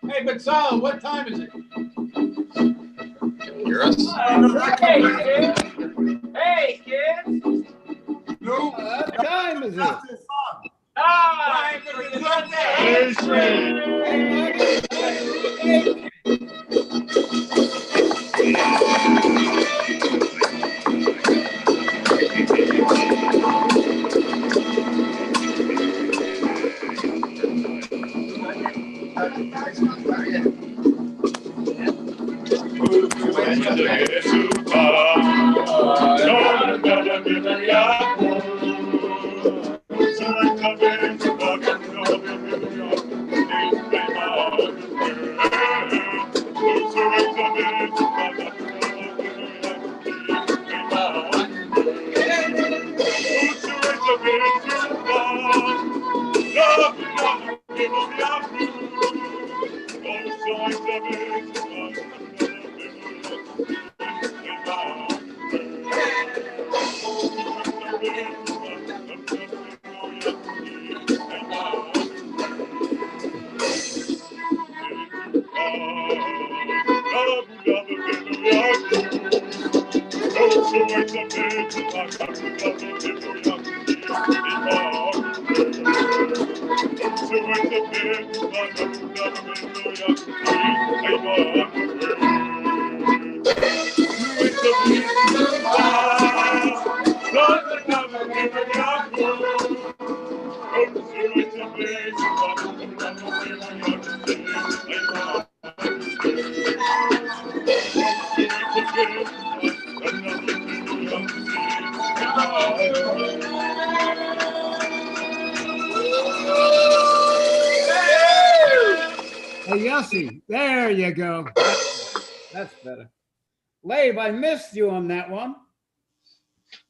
Hey, but Sal, what time is it? Hear us? Hey, kids. Hey, kids. No. What time is it? Time for Hey, Yossi, there you go. That's better. Labe, I missed you on that one.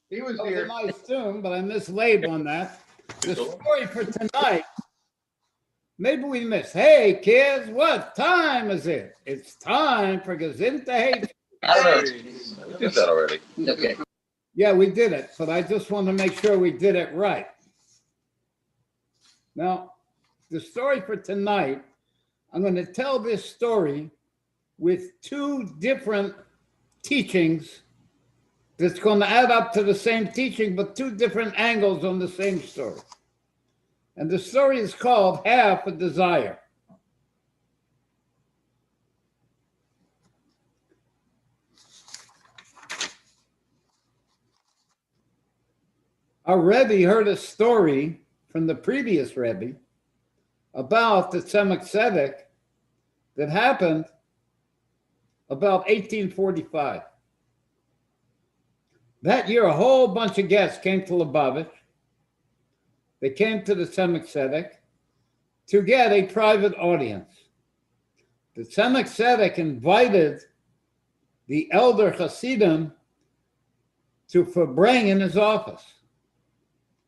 He was That was here. a nice tune, but I missed Labe on that. The story for tonight, maybe we missed. Hey, kids, what time is it? It's time for Gezintahait. I don't know. We did that already. Okay. Yeah, we did it, but I just want to make sure we did it right. Now, the story for tonight, I'm going to tell this story with two different teachings that's going to add up to the same teaching, but two different angles on the same story. And the story is called Half a Desire. Our Rebbe heard a story from the previous Rebbe about the Tzemach Tzedek that happened about 1845. That year, a whole bunch of guests came to Lubavitch. They came to the Tzemach Tzedek to get a private audience. The Tzemach Tzedek invited the elder Hasidim to Fabring in his office.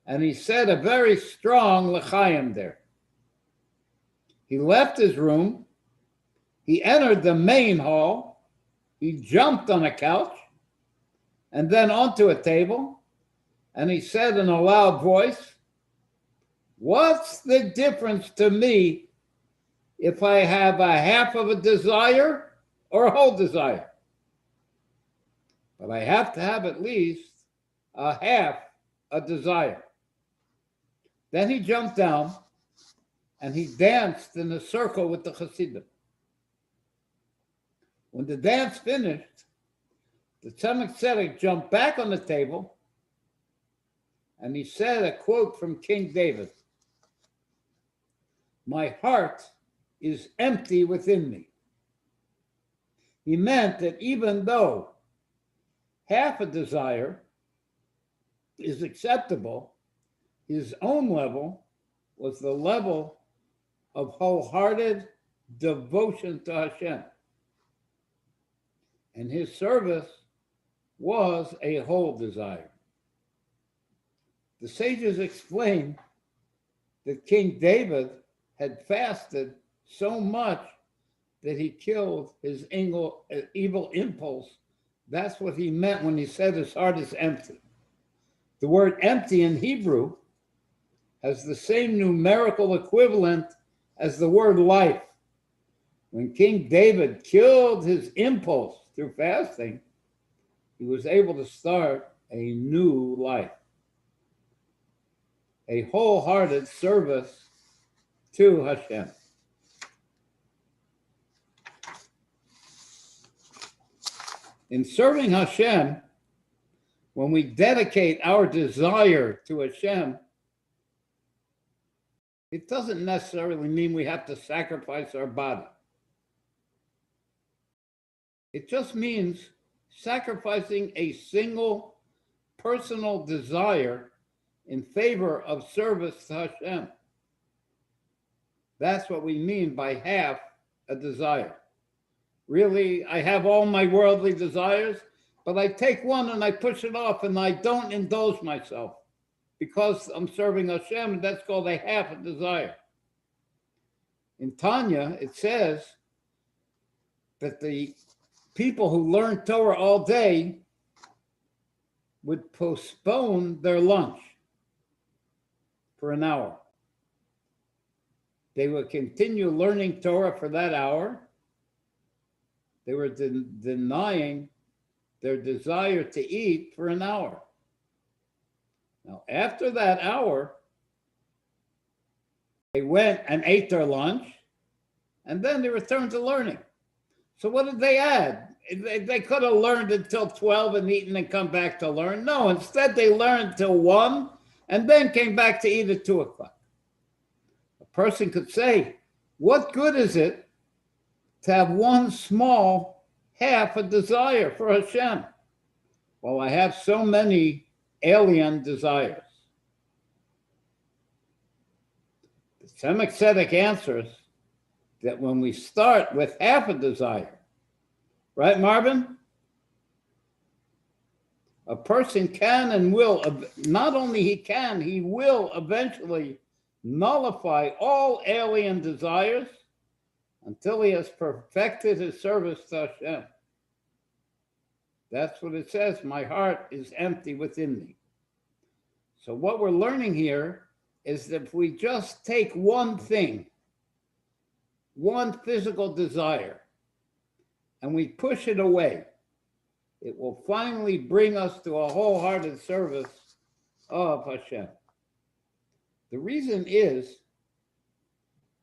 And he said a very strong l'chaim there. He left his room. He entered the main hall. He jumped on a couch and then onto a table. And he said in a loud voice, "What's the difference to me if I have a half of a desire or a whole desire? But I have to have at least a half a desire." Then he jumped down and he danced in a circle with the Hasidim. When the dance finished, the Tzemach Tzedek jumped back on the table and he said a quote from King David. "My heart is empty within me." He meant that even though half a desire is acceptable, his own level was the level of wholehearted devotion to Hashem. And his service was a whole desire. The sages explain that King David had fasted so much that he killed his evil impulse. That's what he meant when he said his heart is empty. The word empty in Hebrew has the same numerical equivalent as the word life. When King David killed his impulse through fasting, he was able to start a new life, a wholehearted service to Hashem. In serving Hashem, when we dedicate our desire to Hashem, it doesn't necessarily mean we have to sacrifice our body. It just means sacrificing a single personal desire in favor of service to Hashem. That's what we mean by half a desire. Really, I have all my worldly desires, but I take one and I push it off and I don't indulge myself because I'm serving Hashem, and that's called a half a desire. In Tanya, it says that the people who learn Torah all day would postpone their lunch for an hour. They would continue learning Torah for that hour. They were denying their desire to eat for an hour. Now, after that hour, they went and ate their lunch, and then they returned to learning. So what did they add? They could have learned until 12 and eaten and come back to learn. No, instead they learned till 1 and then came back to eat at 2 o'clock. A person could say, what good is it to have one small half a desire for Hashem? Well, I have so many alien desires. The Tzemach Tzedek answers that when we start with half a desire, right, Marvin? A person can and will, not only he can, he will eventually nullify all alien desires until he has perfected his service to Hashem. That's what it says, my heart is empty within me. So what we're learning here is that if we just take one thing, one physical desire, and we push it away, it will finally bring us to a wholehearted service of Hashem. The reason is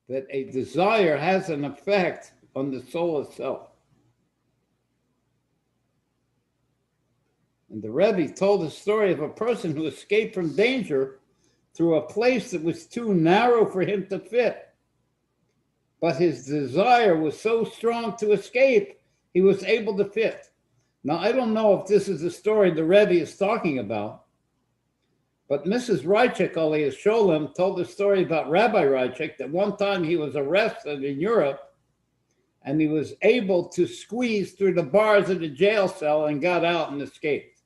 that a desire has an effect on the soul itself. And the Rebbe told the story of a person who escaped from danger through a place that was too narrow for him to fit. But his desire was so strong to escape, he was able to fit. Now, I don't know if this is the story the Rebbe is talking about, but Mrs. Reichek, alias Sholem, told the story about Rabbi Reichek that one time he was arrested in Europe and he was able to squeeze through the bars of the jail cell and got out and escaped.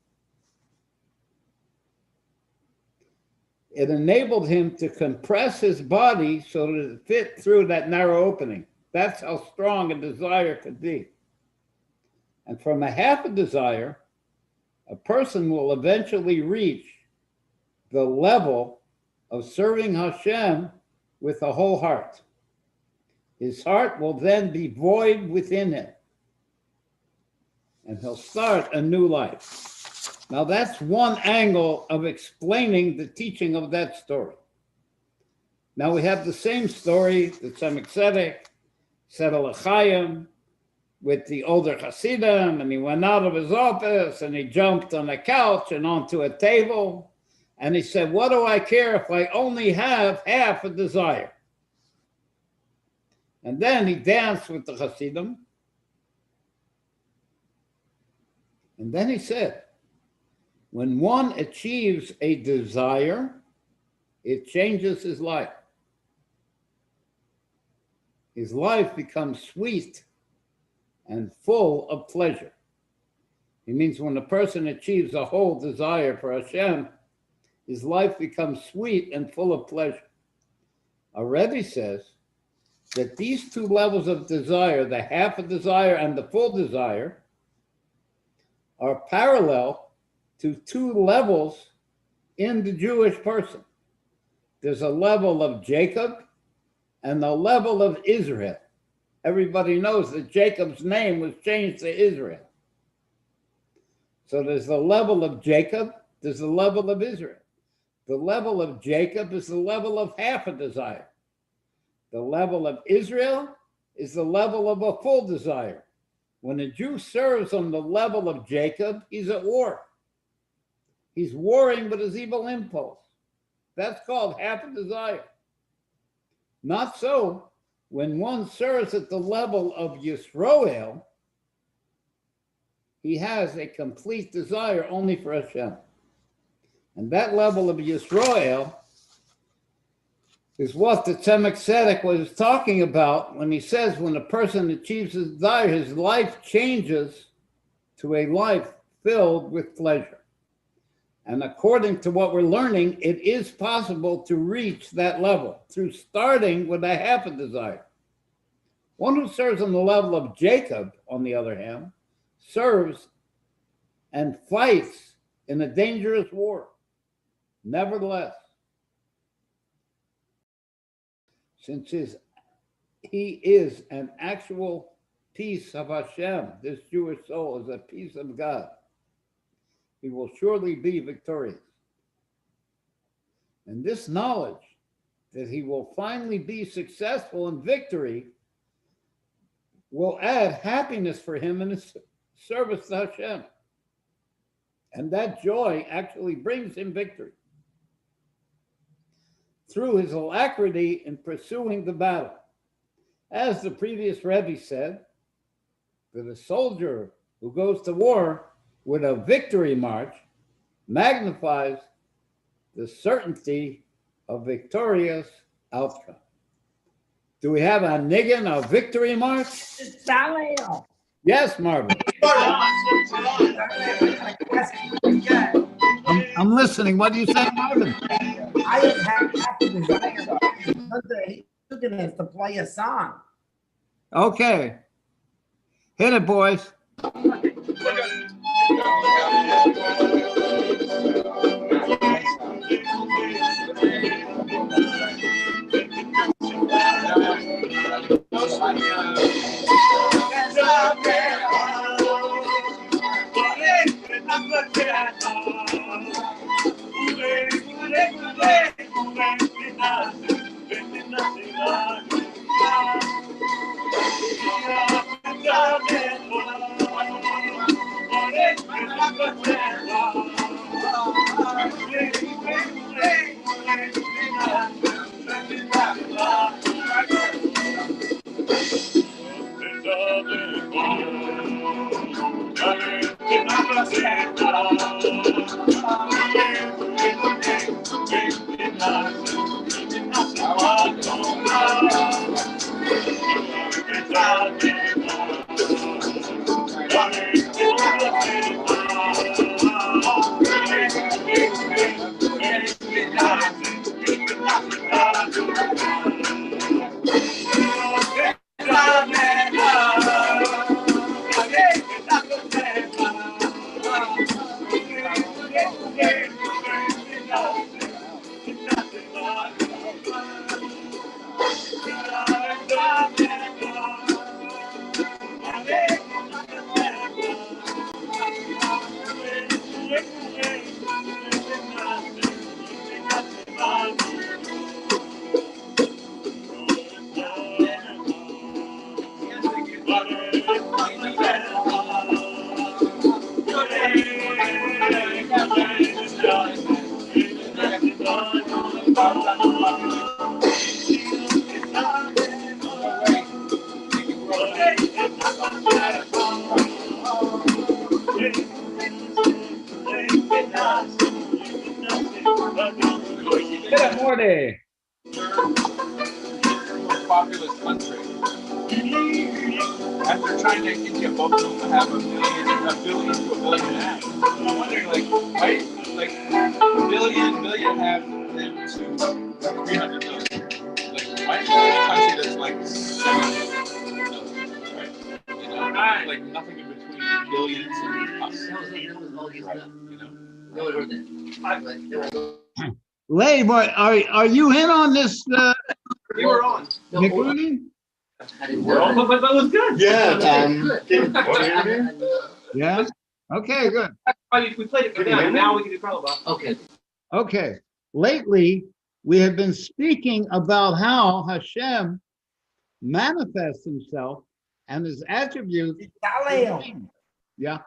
It enabled him to compress his body so that it fit through that narrow opening. That's how strong a desire could be. And from a half a desire, a person will eventually reach the level of serving Hashem with a whole heart. His heart will then be void within him, and he'll start a new life. Now that's one angle of explaining the teaching of that story. Now we have the same story, the Tzemach Tzedek said L'chaim with the older Hasidim, and he went out of his office and he jumped on a couch and onto a table, and he said, what do I care if I only have half a desire? And then he danced with the Hasidim, and then he said, when one achieves a desire, it changes his life. His life becomes sweet and full of pleasure. It means when a person achieves a whole desire for Hashem, his life becomes sweet and full of pleasure. A Rebbe says that these two levels of desire, the half a desire and the full desire, are parallel to two levels in the Jewish person. There's a level of Jacob and a level of Israel. everybody knows that Jacob's name was changed to Israel. So there's the level of Jacob, there's the level of Israel. The level of Jacob is the level of half a desire. The level of Israel is the level of a full desire. When a Jew serves on the level of Jacob, he's at war. He's warring with his evil impulse. That's called half a desire. Not so when one serves at the level of Yisro, he has a complete desire only for Hashem. And that level of Yisro is what the Tzemach Tzedek was talking about when he says when a person achieves his desire, his life changes to a life filled with pleasure. And according to what we're learning, it is possible to reach that level through starting with a half a desire. One who serves on the level of Jacob, on the other hand, serves and fights in a dangerous war. Nevertheless, since he is an actual piece of Hashem, this Jewish soul is a piece of God, he will surely be victorious. And this knowledge that he will finally be successful in victory will add happiness for him in his service to Hashem. And that joy actually brings him victory through his alacrity in pursuing the battle. As the previous Rebbe said, that a soldier who goes to war with a victory march magnifies the certainty of victorious outcome. Do we have a niggin, a victory march? Yes, Marvin. I'm listening. What do you say, Marvin? I have had the desire to play a song. Okay. Hit it, boys. Morty. Populous country. After trying to get both of them to have a billion to a billion apps, I'm wondering, like a billion have them to 300 billion. Like, why is there a country that's like 7 billion, right? You know, like nothing in between billions and us. You know. Lay, boy, are you in on this We were on. recording? Well, but that was good. Yeah, Good. can you hear me? Yeah? Okay, good. We played it for them, and now we can do Prabhupada. Okay. Okay. Lately, we have been speaking about how Hashem manifests himself and his attributes. Galileo, Yeah.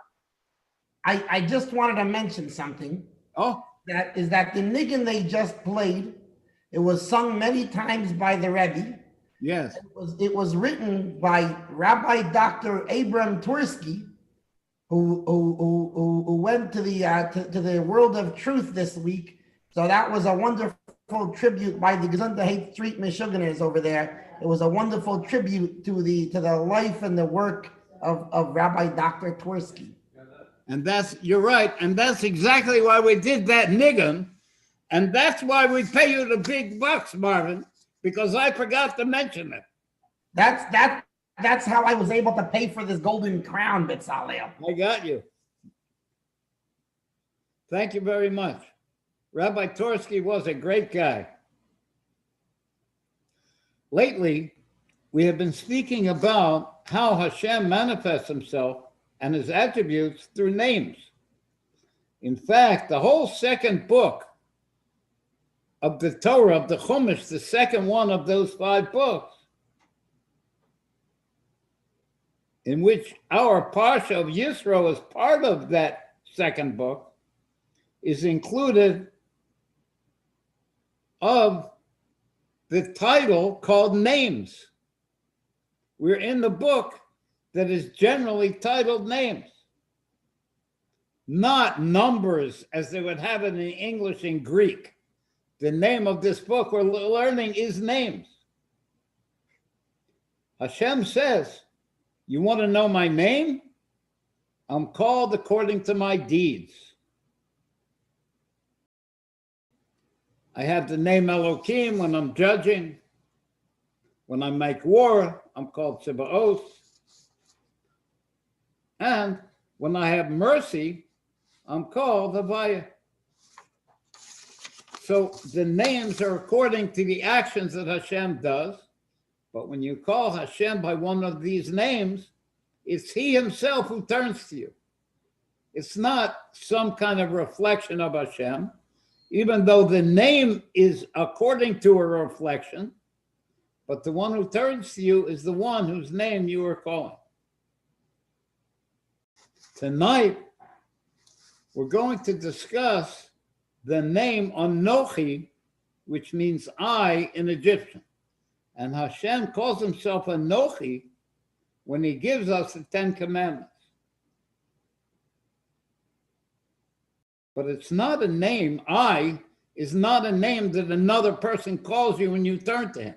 I just wanted to mention something. Oh, That is that the niggin they just played, it was sung many times by the Rebbe. yes. It was written by Rabbi Dr. Abram Tversky, who went to the world of truth this week. So that was a wonderful tribute by the Gezintahait Street Meshuggahs over there. It was a wonderful tribute to the life and the work of Rabbi Dr. Tversky. And you're right. And that's exactly why we did that niggin. And that's why we pay you the big bucks, Marvin, because I forgot to mention it. That's how I was able to pay for this golden crown, Betzalel. I got you. Thank you very much. Rabbi Tversky was a great guy. Lately, we have been speaking about how Hashem manifests himself and his attributes through names. In fact, the whole second book of the Torah, of the Chumash, the second one of those 5 books, in which our Parsha of Yisro is part of that second book, is included of the title called Names. We're in the book that is generally titled Names, not numbers as they would have it in English and Greek. The name of this book we're learning is Names. Hashem says, you want to know my name? I'm called according to my deeds. I have the name Elohim when I'm judging. When I make war, I'm called Tzibaoth. And when I have mercy, I'm called Havaya. So the names are according to the actions that Hashem does. But when you call Hashem by one of these names, it's he himself who turns to you. It's not some kind of reflection of Hashem, even though the name is according to a reflection, but the one who turns to you is the one whose name you are calling. Tonight, we're going to discuss the name Anochi, which means I in Egyptian. And Hashem calls himself Anochi when he gives us the 10 commandments. But it's not a name. I is not a name that another person calls you when you turn to him.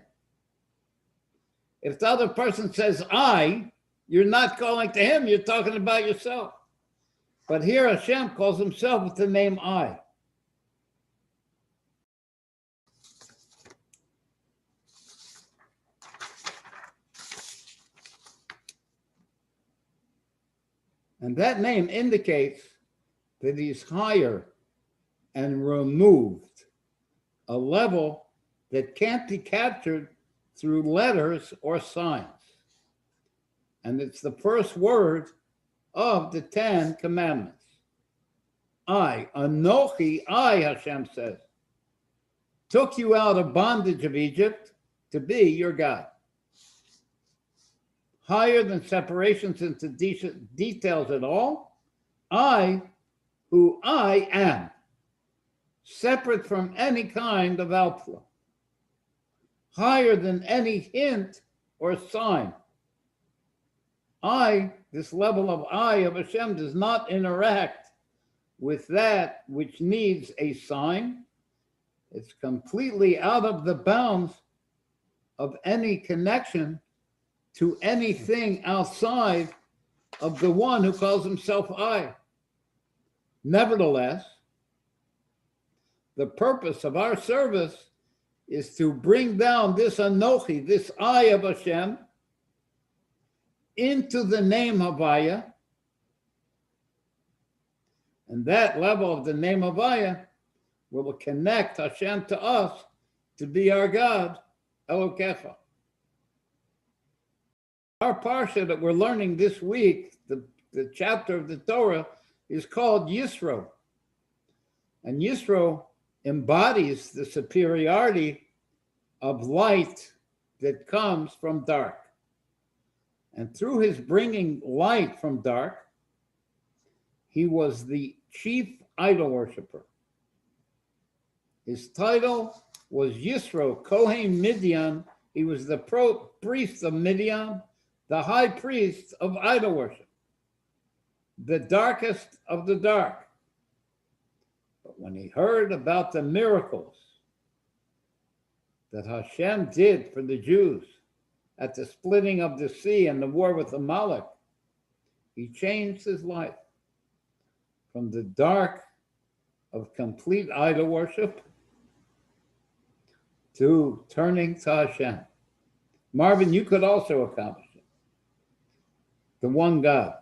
If the other person says I, you're not calling to him, you're talking about yourself. But here Hashem calls himself with the name I. And that name indicates that he's higher and removed, a level that can't be captured through letters or signs. And it's the first word of the 10 commandments. I, Anochi, I, Hashem says, took you out of bondage of Egypt to be your God. Higher than separations into details at all, I, who I am, separate from any kind of outflow, higher than any hint or sign. I, this level of I of Hashem, does not interact with that which needs a sign. It's completely out of the bounds of any connection to anything outside of the one who calls himself I. Nevertheless, the purpose of our service is to bring down this Anochi, this I of Hashem, into the name Havaya. And that level of the name Havaya will connect Hashem to us to be our God, Elokecha. Our parsha that we're learning this week, the chapter of the Torah, is called Yisro. And Yisro embodies the superiority of light that comes from dark. And through his bringing light from dark, he was the chief idol worshiper. His title was Yisro, Kohen Midian. He was the priest of Midian, the high priest of idol worship, the darkest of the dark. But when he heard about the miracles that Hashem did for the Jews at the splitting of the sea and the war with Amalek, he changed his life from the dark of complete idol worship to turning to Hashem. Marvin, you could also accomplish it. The one God.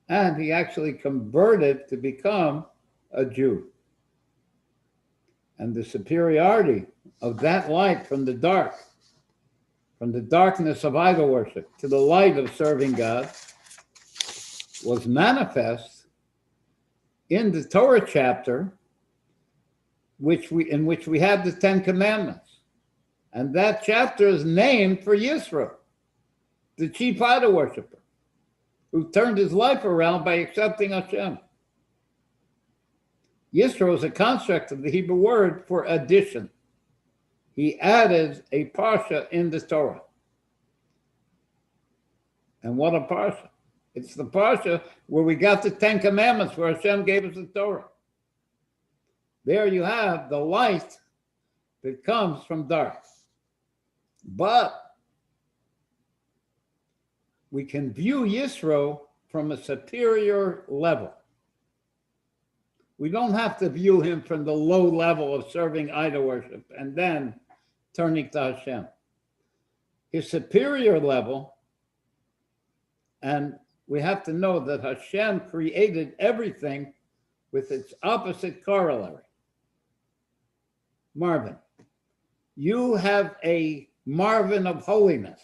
And he actually converted to become a Jew. And the superiority of that light from the dark, from the darkness of idol worship to the light of serving God, was manifest in the Torah chapter in which we have the Ten Commandments. And that chapter is named for Yisro, the chief idol worshiper, who turned his life around by accepting Hashem. Yisro is a construct of the Hebrew word for addition. He added a parsha in the Torah. And what a parsha. It's the parsha where we got the Ten Commandments, where Hashem gave us the Torah. There you have the light that comes from dark. But we can view Yisro from a superior level. We don't have to view him from the low level of serving idol worship and then turning to Hashem. His superior level, and we have to know that Hashem created everything with its opposite corollary. Marvin, you have a Marvin of holiness.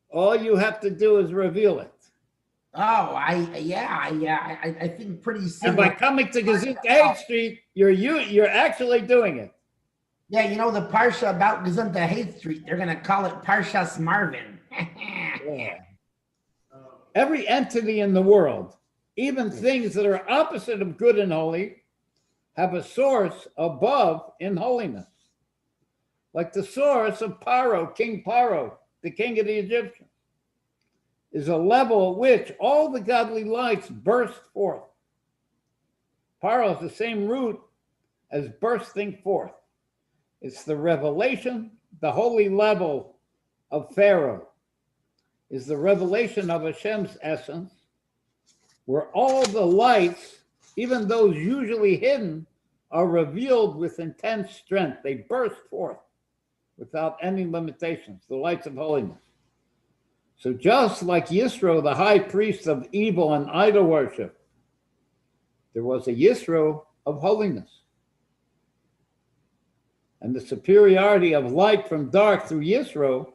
All you have to do is reveal it. Oh, I think pretty simple. And by coming to Gezintahait Street, you're actually doing it. Yeah, you know the parsha about Gezintahait Street, they're gonna call it Parshas Marvin. Yeah. Every entity in the world, even things that are opposite of good and holy, have a source above in holiness. Like the source of Paro, King Paro, the king of the Egyptians, is a level at which all the godly lights burst forth. Paro is the same root as bursting forth. It's the revelation, the holy level of Pharaoh is the revelation of Hashem's essence, where all the lights, even those usually hidden, are revealed with intense strength. They burst forth without any limitations, the lights of holiness. So just like Yisro, the high priest of evil and idol worship, there was a Yisro of holiness. And the superiority of light from dark through Yisro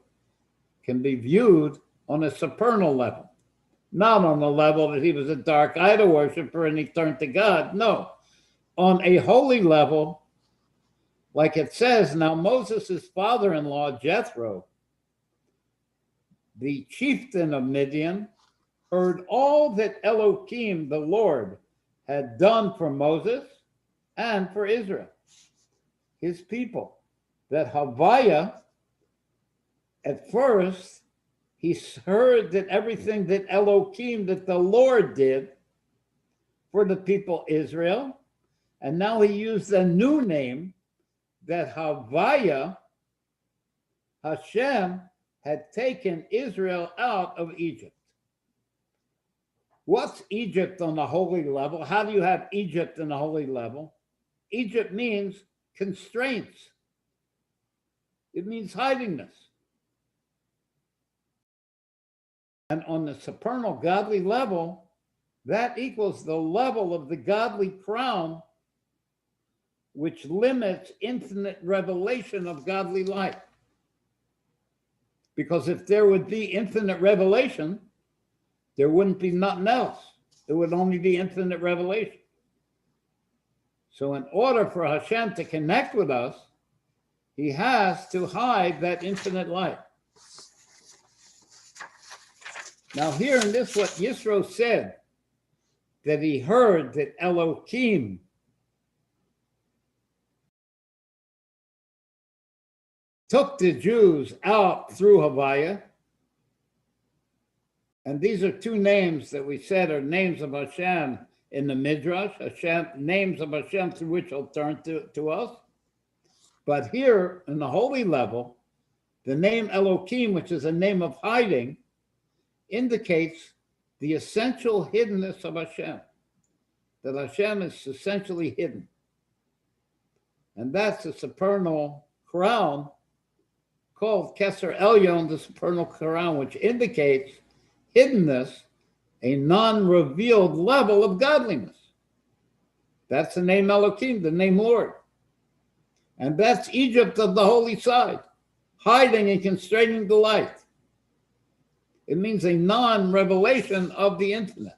can be viewed on a supernal level. Not on the level that he was a dark idol worshiper and he turned to God. No. On a holy level, like it says, now Moses' father-in-law, Jethro, the chieftain of Midian, heard all that Elohim, the Lord, had done for Moses and for Israel, his people. That Havaya, at first, he heard that everything that Elohim, that the Lord did for the people Israel, and now he used a new name, that Havaya, Hashem, had taken Israel out of Egypt. What's Egypt on the holy level? How do you have Egypt on the holy level? Egypt means constraints. It means hidingness. And on the supernal godly level, that equals the level of the godly crown, which limits infinite revelation of godly light. Because if there would be infinite revelation, there wouldn't be nothing else. It would only be infinite revelation. So in order for Hashem to connect with us, he has to hide that infinite light. Now here in this, what Yisro said, that he heard that Elohim took the Jews out through Havaya. And these are two names that we said are names of Hashem in the Midrash, Hashem, names of Hashem through which he'll turn to us. But here in the holy level, the name Elohim, which is a name of hiding, indicates the essential hiddenness of Hashem, that Hashem is essentially hidden. And that's the supernal crown called Keser Elyon, the supernal crown, which indicates hiddenness, a non-revealed level of godliness. That's the name Elohim, the name Lord. And that's Egypt of the holy side, hiding and constraining the light. It means a non-revelation of the infinite.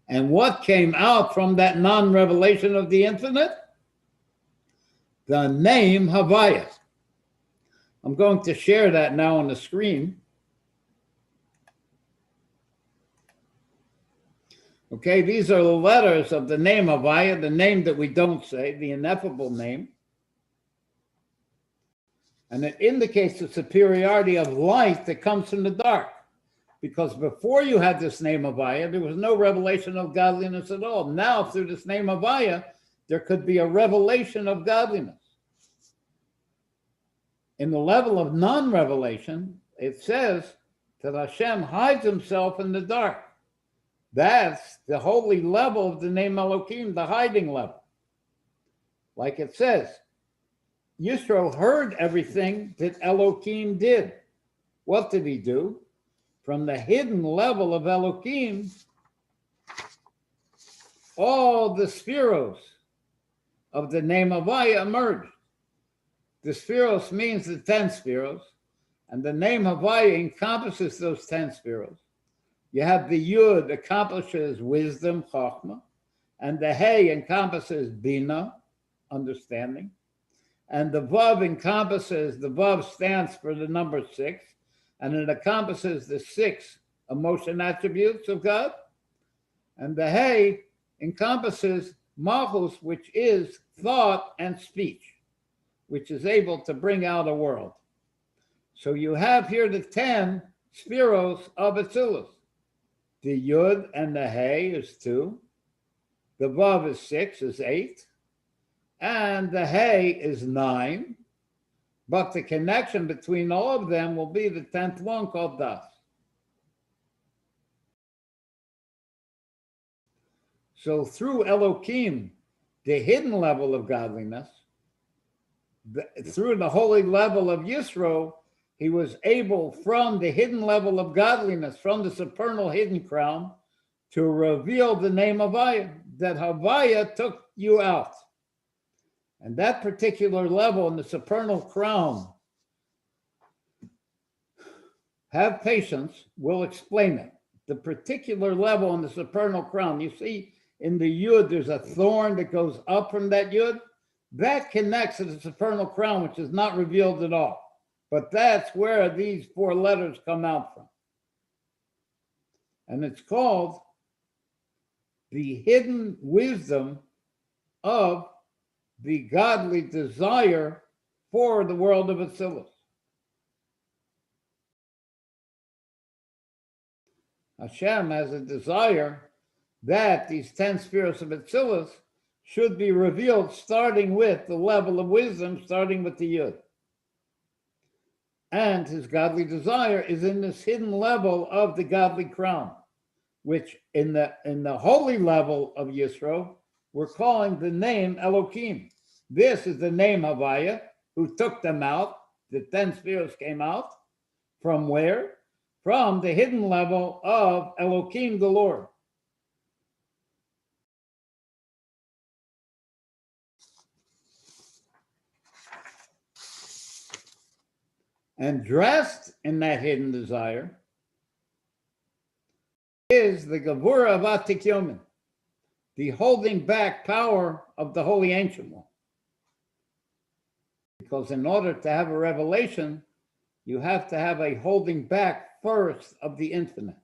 And what came out from that non-revelation of the infinite? The name Havaya. I'm going to share that now on the screen. Okay, these are the letters of the name Havaya, the name that we don't say, the ineffable name. And it indicates the superiority of light that comes from the dark. Because before you had this name Havaya, there was no revelation of godliness at all. Now, through this name Havaya, there could be a revelation of godliness. In the level of non-revelation, it says that Hashem hides himself in the dark. That's the holy level of the name Elohim, the hiding level. Like it says, Yisro heard everything that Elohim did. What did he do? From the hidden level of Elohim, all the spheros of the name Havaya emerged. The spheros means the 10 spheros, and the name Havaya encompasses those 10 spheros. You have the Yud accomplishes wisdom, Chachma, and the Hey encompasses Bina, understanding, and the Vav encompasses, the Vav stands for the number 6, and it encompasses the 6 emotion attributes of God, and the Hey encompasses Malchus, which is thought and speech, which is able to bring out a world. So you have here the 10 spheros of Atzilus. The Yud and the Hey is 2. The Vav is 6, is 8. And the Hey is 9. But the connection between all of them will be the 10th one called Das. So through Elohim, the hidden level of godliness, through the holy level of Yisro, he was able, from the hidden level of godliness, from the supernal hidden crown, to reveal the name Havaya, that Havaya took you out. And that particular level in the supernal crown, have patience, we'll explain it. The particular level in the supernal crown, you see in the Yud, there's a thorn that goes up from that Yud. That connects to the supernal crown, which is not revealed at all. But that's where these 4 letters come out from. And it's called the hidden wisdom of the godly desire for the world of Atzilus. Hashem has a desire that these 10 spheres of Atzilus should be revealed, starting with the level of wisdom, starting with the Yud. And his godly desire is in this hidden level of the godly crown, which in the holy level of Yisro, we're calling the name Elohim. This is the name Havaya, who took them out. The 10 spheres came out. From where? From the hidden level of Elohim, the Lord. And dressed in that hidden desire is the Gevura of Atik Yomin, the holding back power of the Holy Ancient One. Because in order to have a revelation, you have to have a holding back first of the infinite.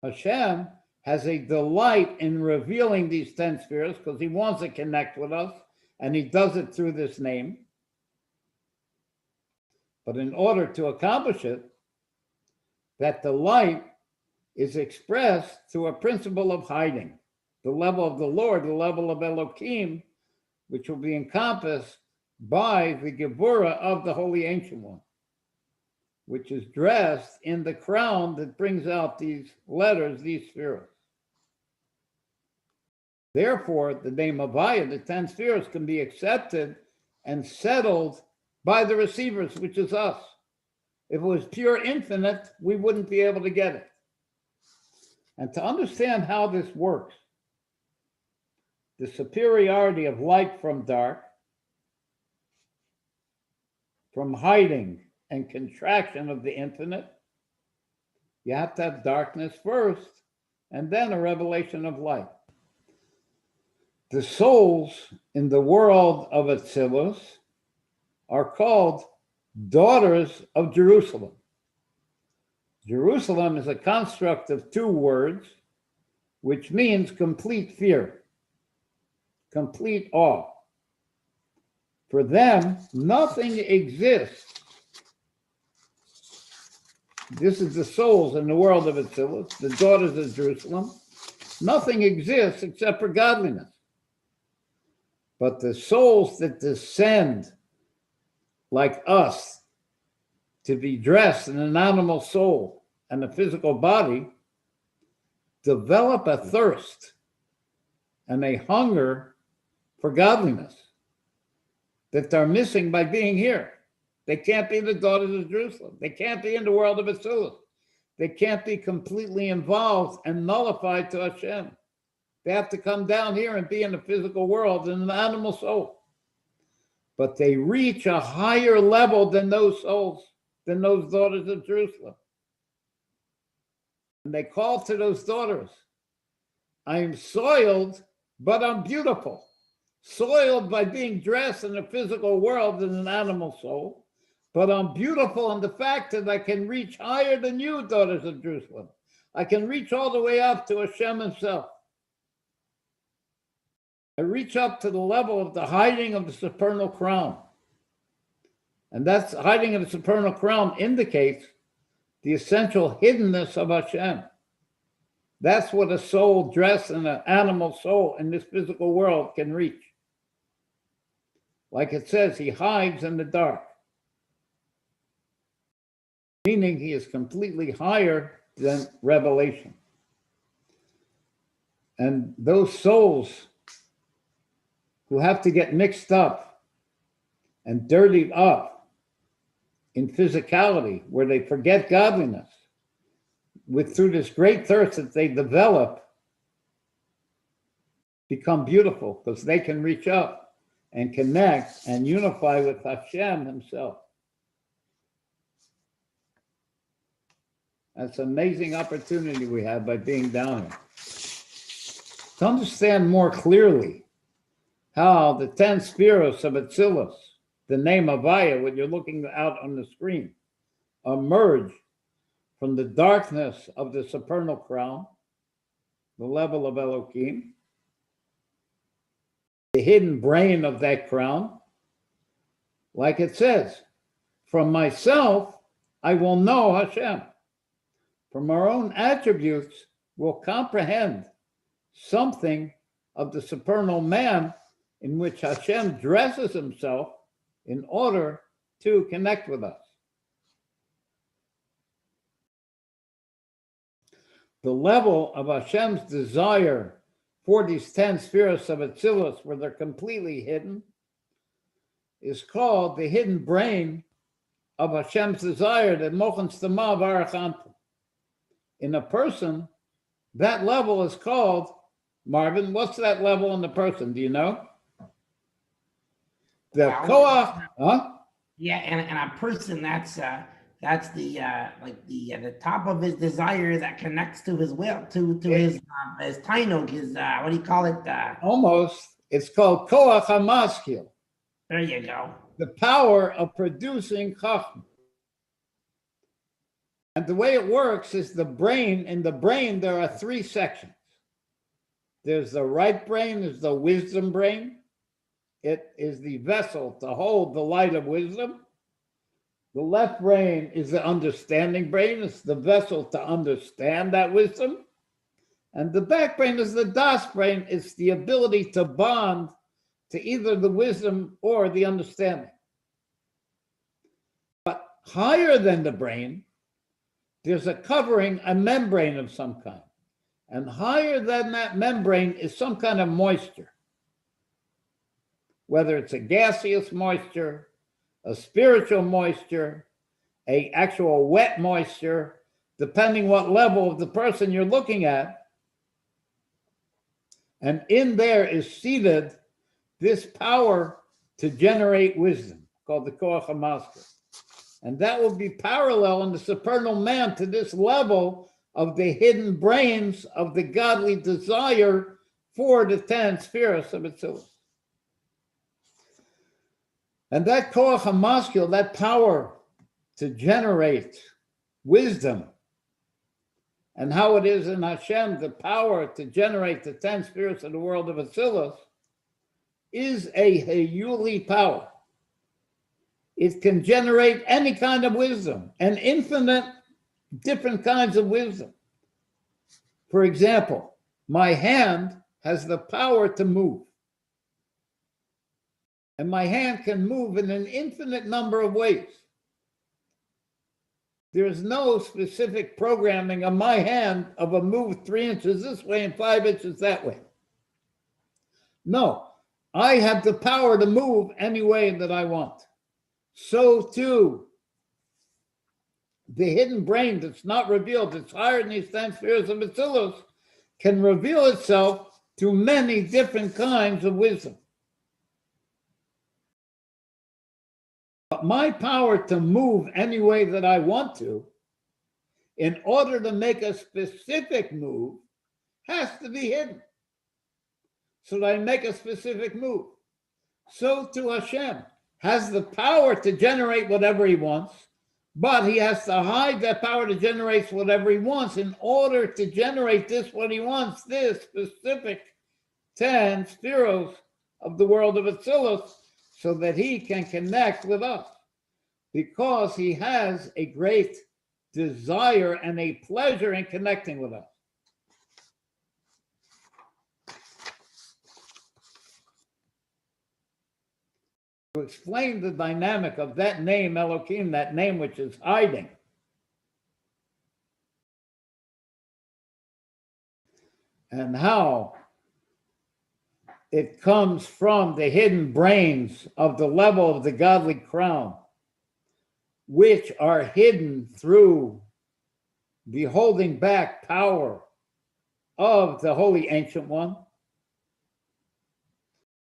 Hashem has a delight in revealing these 10 spheres because he wants to connect with us, and he does it through this name. But in order to accomplish it, that delight is expressed through a principle of hiding, the level of the Lord, the level of Elohim, which will be encompassed by the Gevura of the Holy Ancient One, which is dressed in the crown that brings out these letters, these spheres. Therefore, the name Avaya, the 10 spheres, can be accepted and settled by the receivers, which is us. If it was pure infinite, we wouldn't be able to get it. And to understand how this works, the superiority of light from dark, from hiding and contraction of the infinite, you have to have darkness first, and then a revelation of light. The souls in the world of Atzilus are called daughters of Jerusalem. Jerusalem is a construct of 2 words, which means complete fear, complete awe. For them, nothing exists. This is the souls in the world of Atzilus, the daughters of Jerusalem. Nothing exists except for godliness. But the souls that descend like us to be dressed in an animal soul and a physical body develop a thirst and a hunger for godliness that they're missing by being here. They can't be the daughters of Jerusalem. They can't be in the world of Atzilus. They can't be completely involved and nullified to Hashem. They have to come down here and be in the physical world in an animal soul. But they reach a higher level than those souls, than those daughters of Jerusalem. And they call to those daughters, I am soiled, but I'm beautiful. Soiled by being dressed in the physical world in an animal soul, but I'm beautiful in the fact that I can reach higher than you, daughters of Jerusalem. I can reach all the way up to Hashem himself. I reach up to the level of the hiding of the supernal crown. And that's hiding of the supernal crown indicates the essential hiddenness of Hashem. That's what a soul dressed in an animal soul in this physical world can reach. Like it says, he hides in the dark. Meaning he is completely higher than revelation. And those souls who have to get mixed up and dirtied up in physicality, where they forget godliness, through this great thirst that they develop, become beautiful because they can reach up and connect and unify with Hashem himself. That's an amazing opportunity we have by being down here. To understand more clearly how the 10 spheros of Atzilus, the name Avaya, when you're looking out on the screen, emerge from the darkness of the supernal crown, the level of Elohim, the hidden brain of that crown, like it says, from myself I will know Hashem. From our own attributes we'll comprehend something of the supernal man in which Hashem dresses himself in order to connect with us. The level of Hashem's desire for these 10 spheres of Atzilus, where they're completely hidden, is called the hidden brain of Hashem's desire, the Mochen Stama Varachantam. In a person, that level is called, Marvin, what's that level in the person? Do you know? The Koach, huh? Yeah, and a person that's the like the top of his desire that connects to his will, to his tainug, his what do you call it? Almost, it's called koach hamaskil, There you go. the power of producing chachma. And the way it works is the brain. In the brain, there are three sections. There's the right brain, there's the wisdom brain. It is the vessel to hold the light of wisdom. The left brain is the understanding brain. It's the vessel to understand that wisdom. And the back brain is the das brain. It's the ability to bond to either the wisdom or the understanding. But higher than the brain, there's a covering, a membrane of some kind. And higher than that membrane is some kind of moisture. Whether it's a gaseous moisture, a spiritual moisture, a actual wet moisture, depending what level of the person you're looking at. And in there is seated this power to generate wisdom, called the koach hamaskil. And that will be parallel in the supernal man to this level of the hidden brains of the godly desire for the 10 spheres of Atzilus. And that koach hamaskil, that power to generate wisdom, and how it is in Hashem, the power to generate the 10 spirits of the world of Atzilus, is a heyuli power. It can generate any kind of wisdom, and infinite different kinds of wisdom. For example, my hand has the power to move. And my hand can move in an infinite number of ways. There's no specific programming on my hand of a move 3 inches this way and 5 inches that way. No, I have the power to move any way that I want. So too, the hidden brain that's not revealed, that's higher than these 10 spheres of Atzilus, can reveal itself to many different kinds of wisdom. But my power to move any way that I want to, in order to make a specific move, has to be hidden. So that I make a specific move. So too Hashem has the power to generate whatever he wants, but he has to hide that power to generate whatever he wants in order to generate this, what he wants, this specific 10 spheros of the world of Atzilus, so that he can connect with us, because he has a great desire and a pleasure in connecting with us. To explain the dynamic of that name, Elohim, that name which is hiding, and how it comes from the hidden brains of the level of the godly crown, which are hidden through the holding back power of the Holy Ancient One.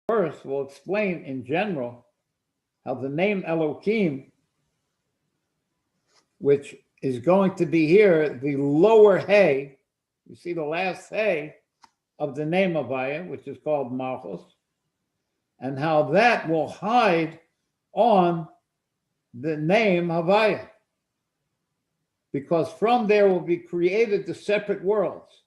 First, we'll explain in general how the name Elohim, which is going to be here, the lower hay, you see the last hay of the name Havaya, which is called Malchus, and how that will hide on the name Havaya. Because from there will be created the separate worlds,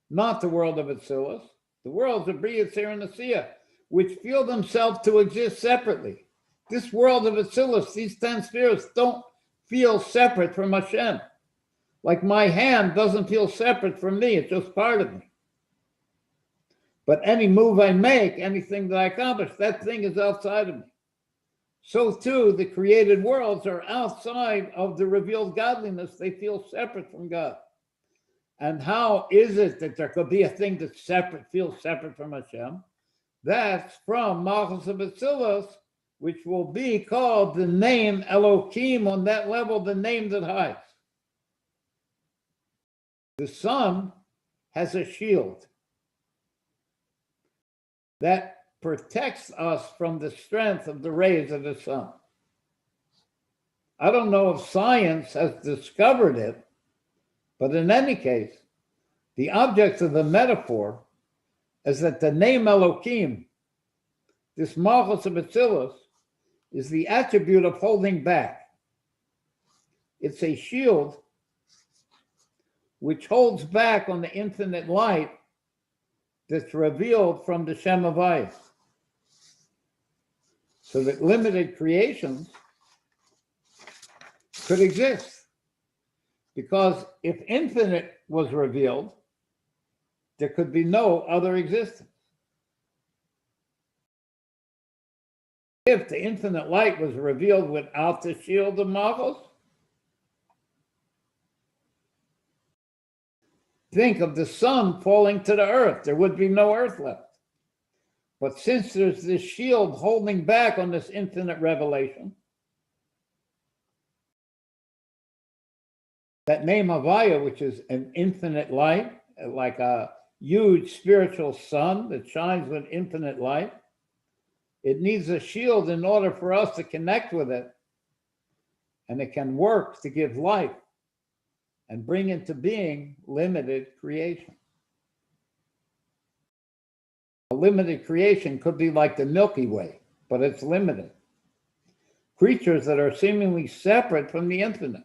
not the world of Atzilus, the worlds of Bria, Tzir, and Asiya, which feel themselves to exist separately. This world of Atzilus, these 10 spheres, don't feel separate from Hashem. Like my hand doesn't feel separate from me, it's just part of me. But any move I make, anything that I accomplish, that thing is outside of me. So too, the created worlds are outside of the revealed godliness. They feel separate from God. And how is it that there could be a thing that's separate, feels separate from Hashem? That's from Malchus of Atzilus, which will be called the name Elohim, on that level, the name that hides. The sun has a shield that protects us from the strength of the rays of the sun. I don't know if science has discovered it, but in any case, the object of the metaphor is that the name Elohim, this Malchus of Atzilus, is the attribute of holding back. It's a shield which holds back on the infinite light that's revealed from the Shem Havaya. So that limited creations could exist. Because if infinite was revealed, there could be no other existence. If the infinite light was revealed without the shield of Malchus, think of the sun falling to the earth. There would be no earth left. But since there's this shield holding back on this infinite revelation, that name Havaya, which is an infinite light, like a huge spiritual sun that shines with infinite light, it needs a shield in order for us to connect with it, and it can work to give life and bring into being limited creation. A limited creation could be like the Milky Way, but it's limited. Creatures that are seemingly separate from the infinite.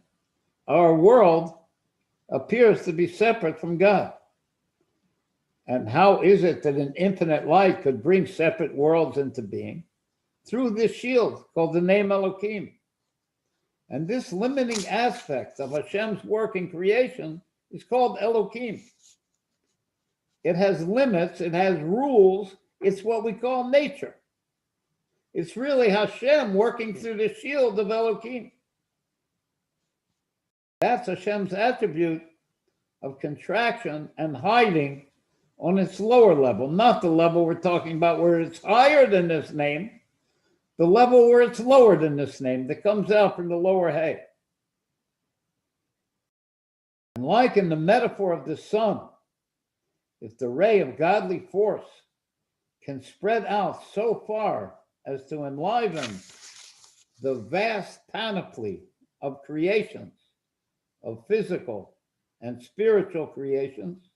Our world appears to be separate from God. And how is it that an infinite light could bring separate worlds into being? Through this shield called the name Elohim. And this limiting aspect of Hashem's work in creation is called Elohim. It has limits, it has rules, it's what we call nature. It's really Hashem working through the shield of Elohim. That's Hashem's attribute of contraction and hiding on its lower level, not the level we're talking about where it's higher than this name, the level where it's lower than this name that comes out from the lower hay. And like in the metaphor of the sun, if the ray of godly force can spread out so far as to enliven the vast panoply of creations, of physical and spiritual creations,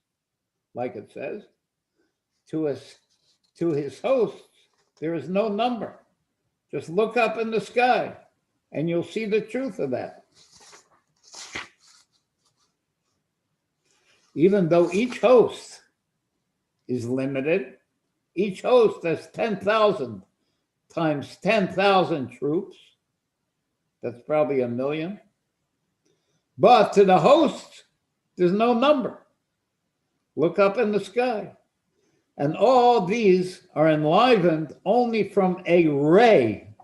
like it says, to his hosts, there is no number. Just look up in the sky and you'll see the truth of that. Even though each host is limited, each host has 10,000 times 10,000 troops. That's probably 1 million. But to the hosts, there's no number. Look up in the sky. And all these are enlivened only from a ray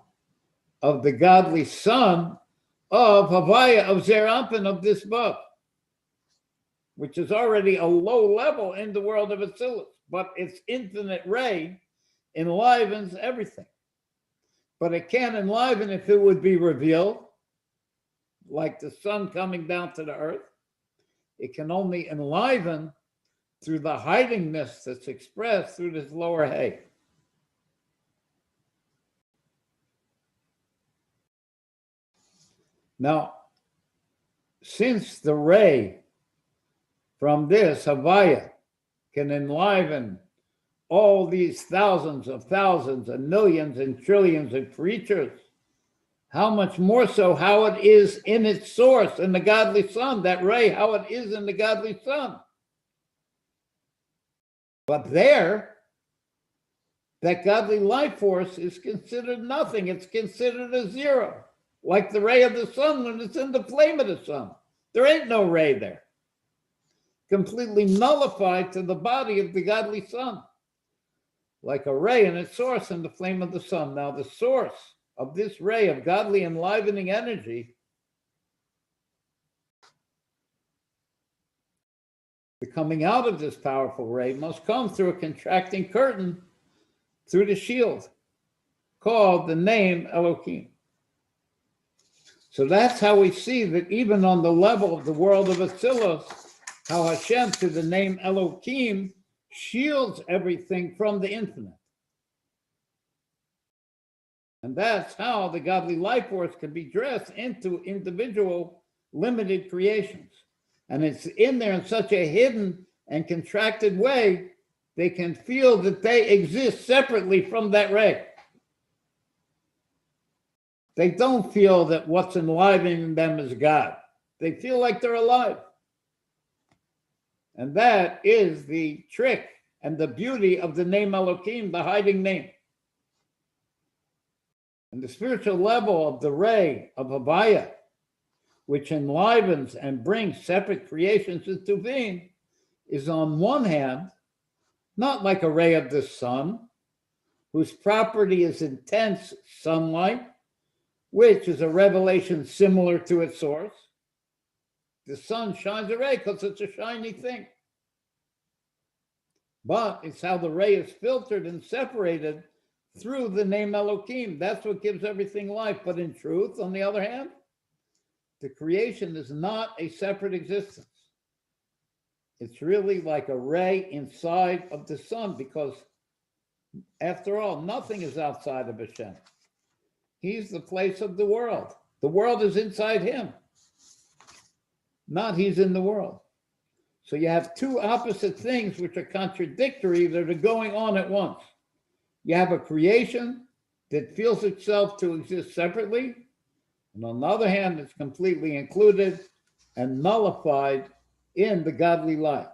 of the godly sun of Havaya, of Zeir Anpin, of this book, which is already a low level in the world of Atzilus, but its infinite ray enlivens everything. But it can't enliven if it would be revealed, like the sun coming down to the earth. It can only enliven through the hidingness that's expressed through this lower hay. Now, since the ray from this Havaya can enliven all these thousands and millions and trillions of creatures, how much more so how it is in its source, in the godly sun, that ray, how it is in the godly sun. But there, that godly life force is considered nothing. It's considered a zero, like the ray of the sun when it's in the flame of the sun. There ain't no ray there. Completely nullified to the body of the godly sun, like a ray in its source in the flame of the sun. Now, the source of this ray of godly enlivening energy, the coming out of this powerful ray must come through a contracting curtain through the shield called the name Elohim. So that's how we see that even on the level of the world of Atzilus, how Hashem, through the name Elohim, shields everything from the infinite. And that's how the godly life force can be dressed into individual limited creations. And it's in there in such a hidden and contracted way, they can feel that they exist separately from that ray. They don't feel that what's enlivening them is God. They feel like they're alive. And that is the trick and the beauty of the name Elohim, the hiding name. And the spiritual level of the ray of Havaya, which enlivens and brings separate creations into being, is on one hand, not like a ray of the sun, whose property is intense sunlight, which is a revelation similar to its source. The sun shines a ray because it's a shiny thing. But it's how the ray is filtered and separated through the name Elohim. That's what gives everything life. But in truth, on the other hand, the creation is not a separate existence. It's really like a ray inside of the sun, because after all, nothing is outside of Hashem. He's the place of the world. The world is inside him, not he's in the world. So you have two opposite things which are contradictory that are going on at once. You have a creation that feels itself to exist separately, and on the other hand, it's completely included and nullified in the godly light.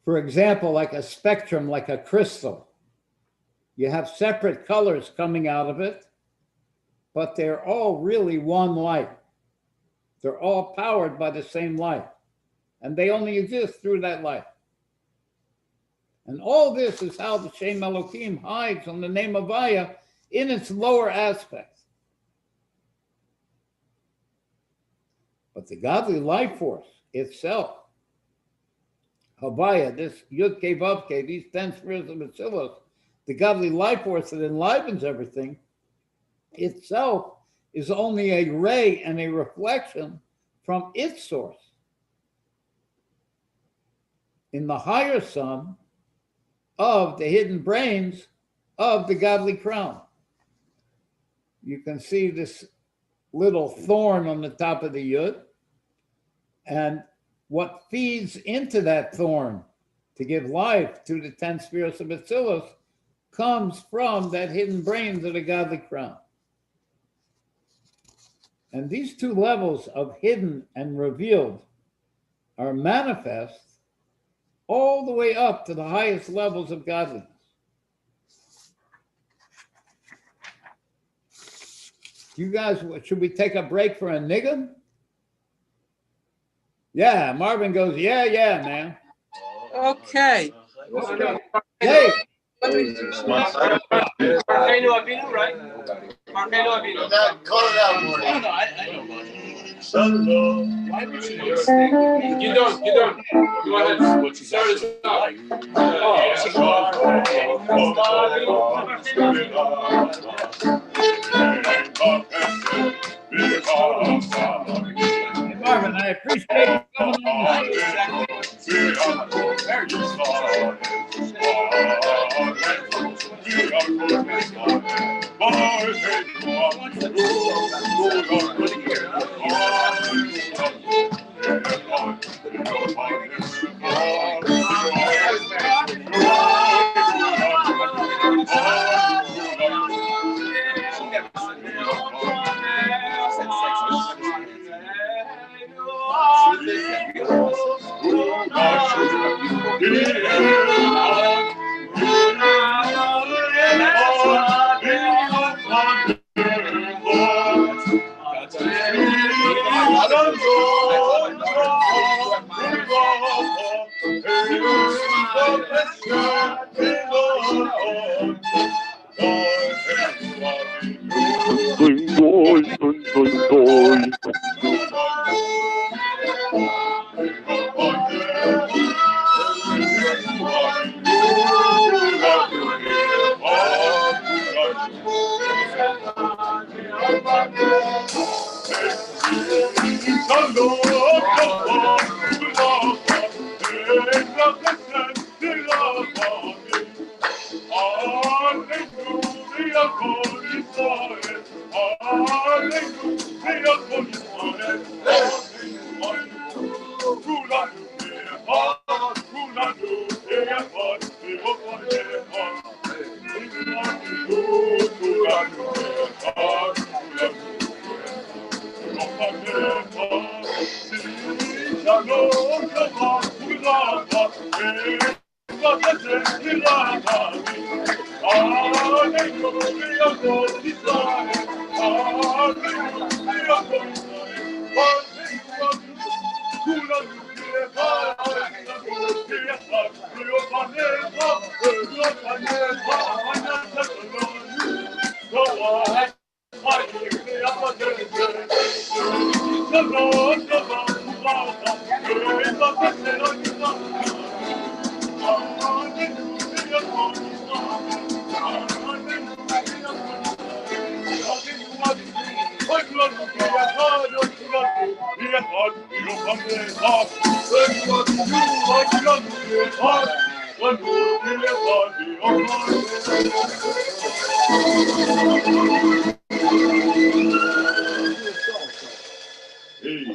For example, like a spectrum, like a crystal, you have separate colors coming out of it, but they're all really one light. They're all powered by the same light, and they only exist through that light. And all this is how the Shem Elohim hides on the name of Havaya in its lower aspects. But the godly life force itself, Havaya, this Yud Kei Vav Kei, these 10 spheres of Atzilus, the godly life force that enlivens everything, itself is only a ray and a reflection from its source. In the higher sun of the hidden brains of the godly crown. You can see this little thorn on the top of the Yud, and what feeds into that thorn to give life to the 10 spheres of Atzilus comes from that hidden brains of the godly crown. And these two levels of hidden and revealed are manifest all the way up to the highest levels of godliness. You guys, should we take a break for a nigga? Yeah, Marvin goes, yeah, man. Okay. Hey. Marqueno Avinu, right? Marqueno Avinu. Call it out more. No, I know Marqueno. Why would you stay with me? Get done. Go ahead. What you start us out. Marvin, I appreciate you coming on. Tango,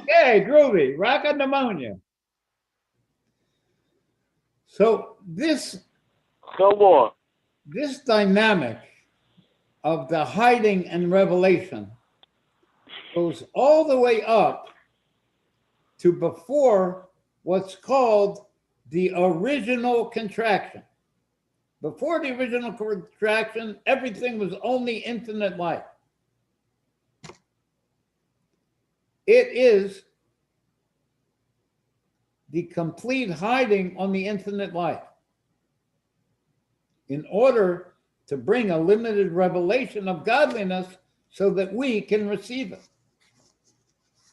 Okay, groovy, rockin' pneumonia. So this dynamic of the hiding and revelation goes all the way up to before what's called the original contraction. Before the original contraction, everything was only infinite light. It is the complete hiding on the infinite light in order to bring a limited revelation of godliness so that we can receive it.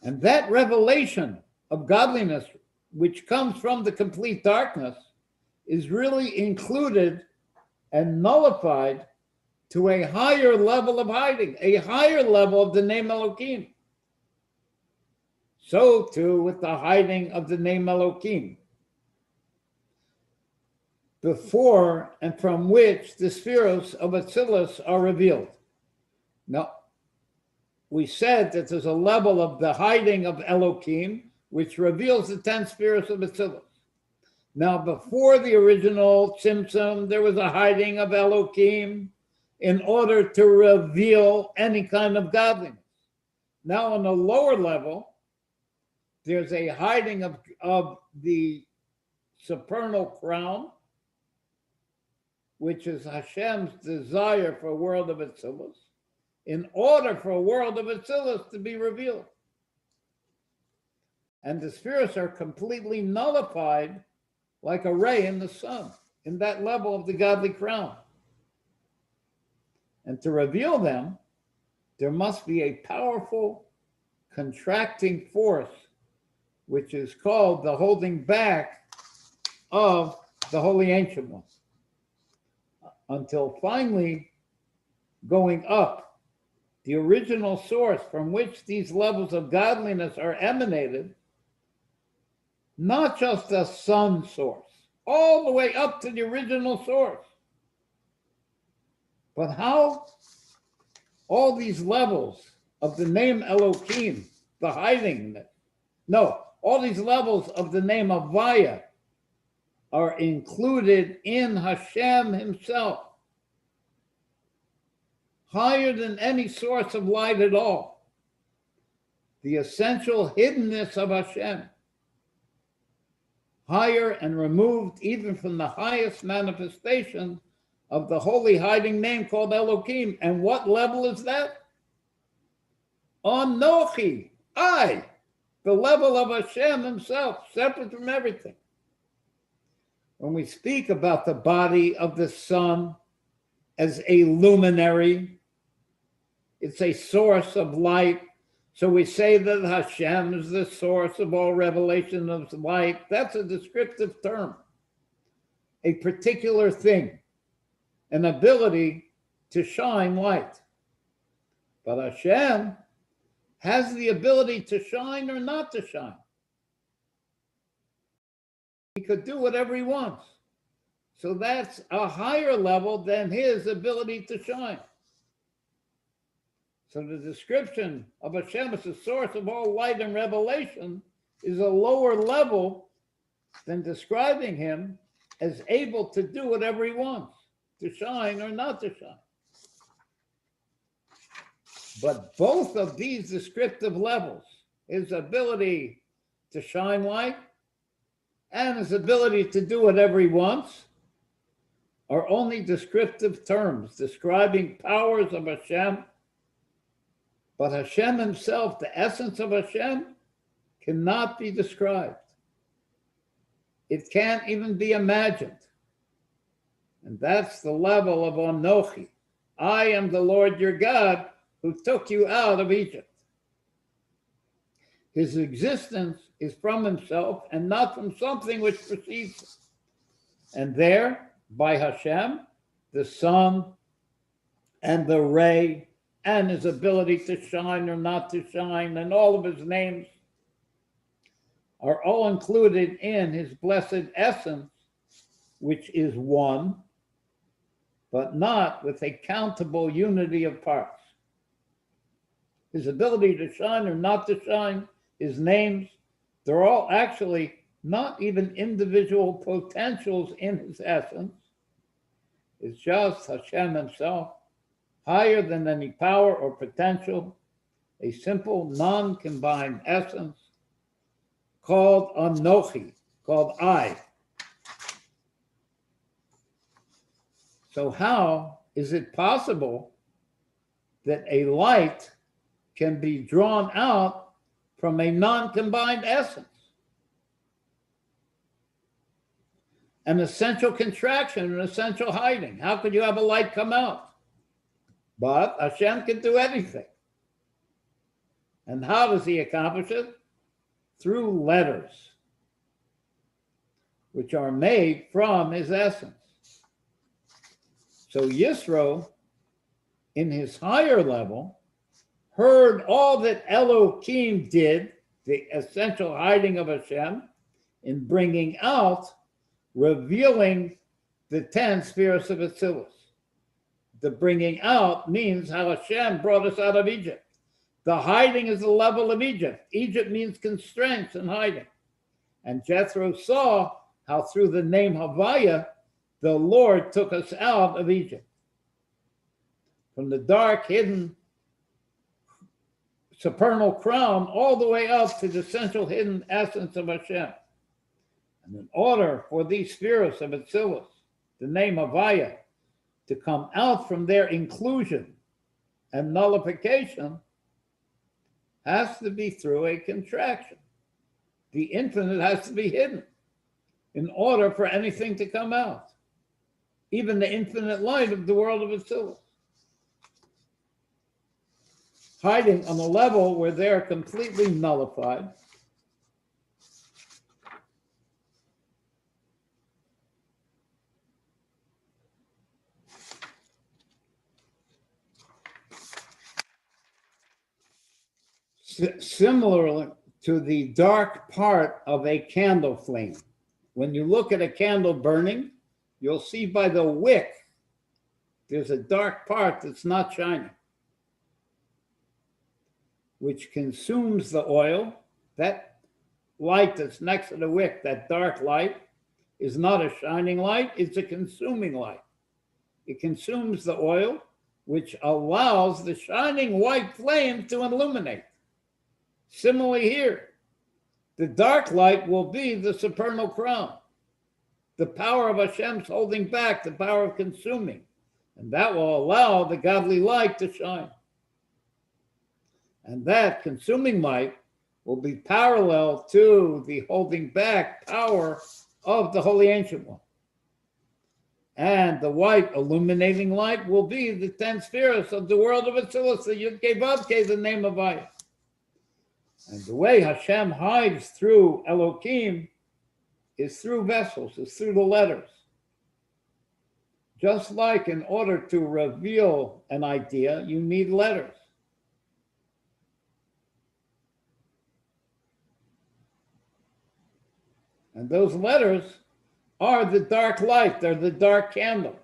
And that revelation of godliness, which comes from the complete darkness, is really included and nullified to a higher level of hiding, a higher level of the name Elohim. So too with the hiding of the name Elohim, before and from which the spheros of Atzilus are revealed. Now, we said that there's a level of the hiding of Elohim, which reveals the 10 spheros of Atzilus. Now, before the original Tzimtzum, there was a hiding of Elohim in order to reveal any kind of godliness. Now, on a lower level, there's a hiding of the supernal crown, which is Hashem's desire for a world of Atzilus, in order for a world of Atzilus to be revealed. And the spheres are completely nullified like a ray in the sun, in that level of the godly crown. And to reveal them, there must be a powerful contracting force, which is called the holding back of the Holy Ancient One, until finally going up, the original source from which these levels of godliness are emanated, not just a sun source, all the way up to the original source. But how all these levels of the name Elohim, the hiding, all these levels of the name Avaya are included in Hashem himself, higher than any source of light at all. The essential hiddenness of Hashem, higher and removed even from the highest manifestation of the holy hiding name called Elohim. And what level is that? Anochi, I, the level of Hashem himself, separate from everything. When we speak about the body of the sun as a luminary, it's a source of light. So we say that Hashem is the source of all revelation of light. That's a descriptive term, a particular thing, an ability to shine light. But Hashem has the ability to shine or not to shine. He could do whatever he wants. So that's a higher level than his ability to shine. So the description of Hashem as the source of all light and revelation is a lower level than describing him as able to do whatever he wants, to shine or not to shine. But both of these descriptive levels, his ability to shine light and his ability to do whatever he wants, are only descriptive terms describing powers of Hashem. But Hashem himself, the essence of Hashem, cannot be described. It can't even be imagined. And that's the level of Anochi. I am the Lord your God who took you out of Egypt. His existence is from himself and not from something which precedes him. And there, by Hashem, the sun and the ray and his ability to shine or not to shine and all of his names are all included in his blessed essence, which is one, but not with a countable unity of parts. His ability to shine or not to shine, his names, they're all actually not even individual potentials in his essence. It's just Hashem himself, higher than any power or potential, a simple non-combined essence called Anochi, called I. So how is it possible that a light can be drawn out from a non-combined essence? An essential contraction, an essential hiding. How could you have a light come out? But Hashem can do anything. And how does he accomplish it? Through letters, which are made from his essence. So Yisro, in his higher level, heard all that Elohim did, the essential hiding of Hashem, in bringing out, revealing the 10 spheres of Atzilus. The bringing out means how Hashem brought us out of Egypt. The hiding is the level of Egypt. Egypt means constraints and hiding. And Jethro saw how through the name Havaya, the Lord took us out of Egypt. From the dark, hidden, supernal crown all the way up to the essential hidden essence of Hashem. And in order for these spheres of Atzilus, the name Havaya, to come out from their inclusion and nullification, has to be through a contraction. The infinite has to be hidden in order for anything to come out. Even the infinite light of the world of Atzilus. Hiding on a level where they're completely nullified. Similar to the dark part of a candle flame. When you look at a candle burning, you'll see by the wick, there's a dark part that's not shining, which consumes the oil. That light that's next to the wick, that dark light, is not a shining light, it's a consuming light. It consumes the oil, which allows the shining white flame to illuminate. Similarly here, the dark light will be the supernal crown. The power of Hashem's holding back, the power of consuming. And that will allow the godly light to shine. And that consuming light will be parallel to the holding back power of the Holy Ancient One. And the white illuminating light will be the 10 spheres of the world of Atzilus that Yud Kei Vav Kei, the name of Ayah. And the way Hashem hides through Elohim is through vessels, is through the letters. Just like in order to reveal an idea, you need letters. And those letters are the dark light, they're the dark candle.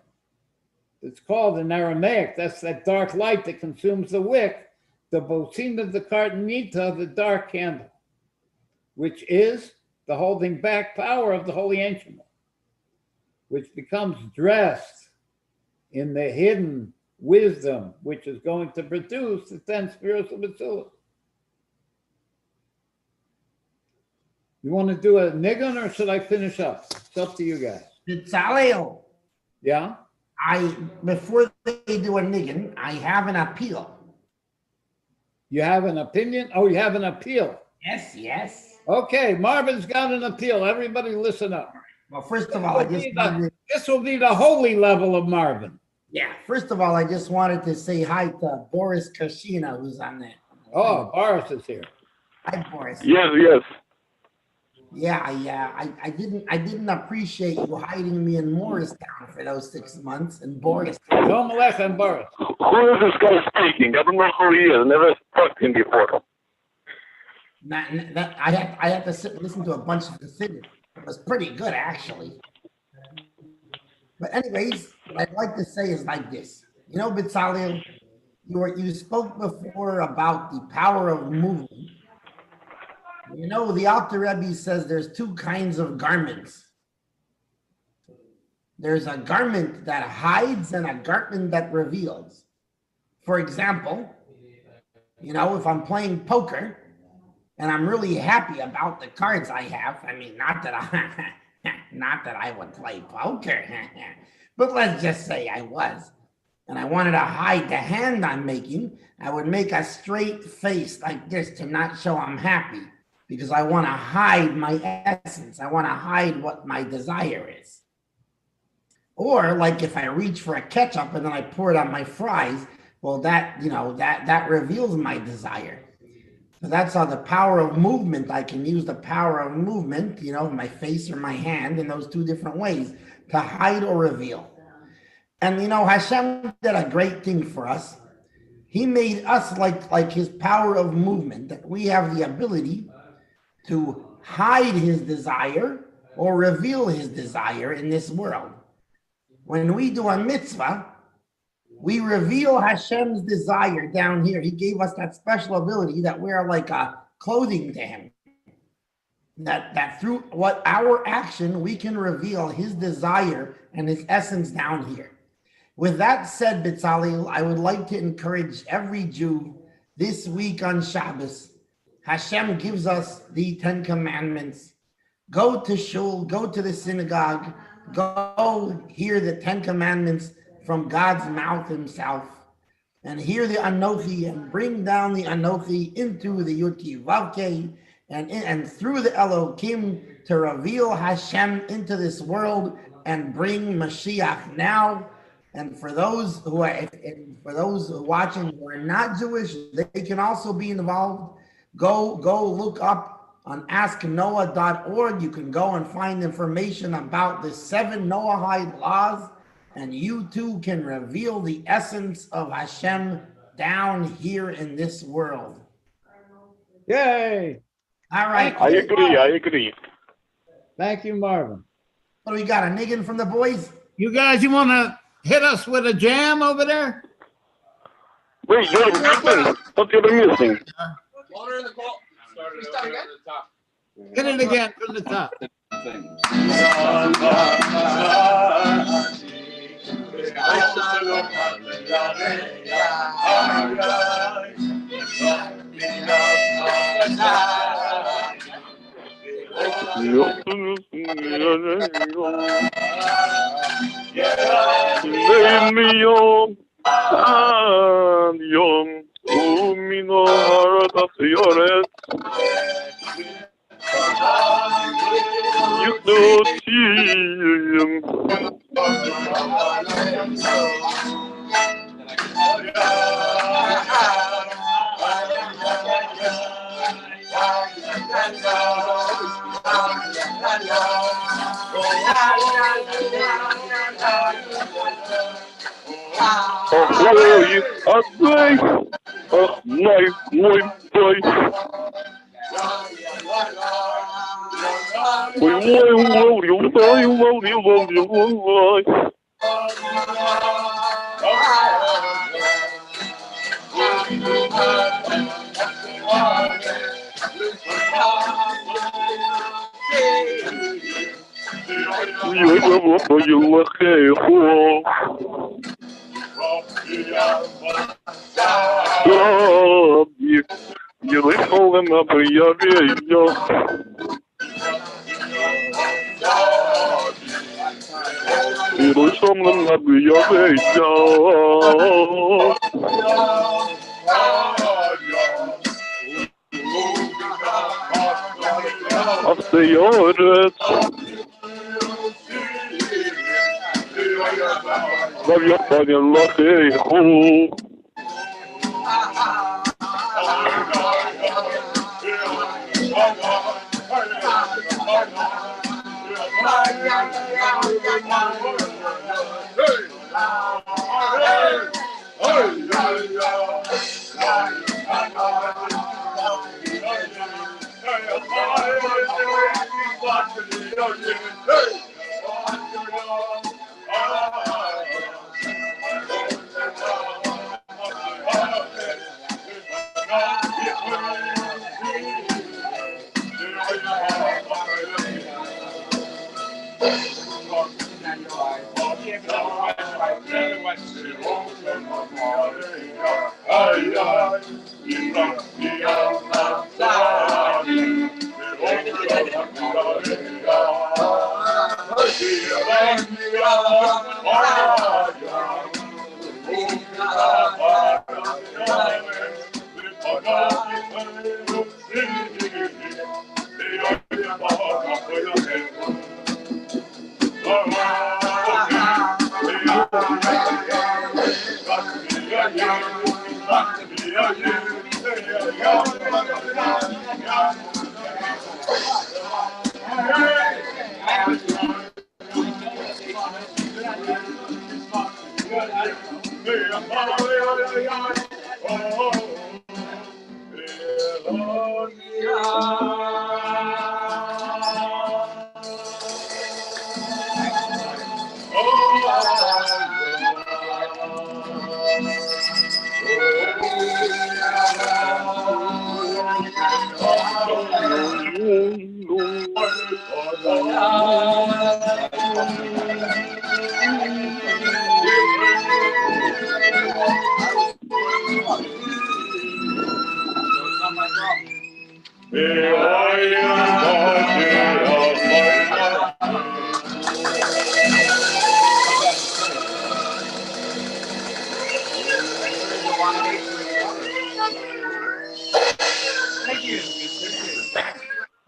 It's called in Aramaic, that's that dark light that consumes the wick, the Bosina the Kartanita, the dark candle, which is the holding back power of the Holy Ancient One, which becomes dressed in the hidden wisdom, which is going to produce the 10 spirits of Bacillus. You want to do a nigun or should I finish up? It's up to you guys. Bitzalel, Yeah? before they do a niggin, I have an appeal. You have an opinion? Oh, you have an appeal. Yes, yes. Okay, Marvin's got an appeal. Everybody listen up. Well, first of all, This will be the holy level of Marvin. Yeah, first of all, I just wanted to say hi to Boris Kashina, who's on there. Oh, Boris is here. Hi, Boris. Yes, yes. Yeah, I didn't appreciate you hiding me in Morristown for those 6 months in Boris. Shalom Aleichem, Boris. Who is this guy speaking? I don't know who he is. Never talked to him before. I had to sit and listen to a bunch of the cities. It was pretty good, actually. But anyways, what I'd like to say is like this. You know, Bitzalel, you spoke before about the power of movement. You know, the Alter Rebbe says there's 2 kinds of garments. There's a garment that hides and a garment that reveals. For example, you know, if I'm playing poker and I'm really happy about the cards I have, I mean, not that I would play poker, but let's just say I was, and I wanted to hide the hand I'm making, I would make a straight face like this to not show I'm happy, because I want to hide my essence. I want to hide what my desire is. Or like if I reach for a ketchup and then I pour it on my fries, well, that, you know, that reveals my desire. So that's how the power of movement, I can use the power of movement, you know, my face or my hand in those 2 different ways to hide or reveal. And, you know, Hashem did a great thing for us. He made us like his power of movement, that we have the ability to hide his desire or reveal his desire in this world. When we do a mitzvah, we reveal Hashem's desire down here. He gave us that special ability that we're like clothing to him. That through what our action, we can reveal his desire and his essence down here. With that said, Bitzalel, I would like to encourage every Jew this week on Shabbos. Hashem gives us the 10 commandments. Go to shul, go to the synagogue, go hear the 10 commandments from God's mouth himself, and hear the Anochi and bring down the Anochi into the Yudki Vavke and through the Elohim to reveal Hashem into this world and bring Mashiach now. And for those who are watching who are not Jewish, they can also be involved. Go look up on asknoah.org. You can go and find information about the 7 Noahide laws, and you too can reveal the essence of Hashem down here in this world. Yay! All right. I agree. Thank you, Marvin. What do we got? A niggin from the boys? You guys, you want to hit us with a jam over there? Wait, you're missing. What you're missing? Water in the call. Start again. The top. Hit it again from the top.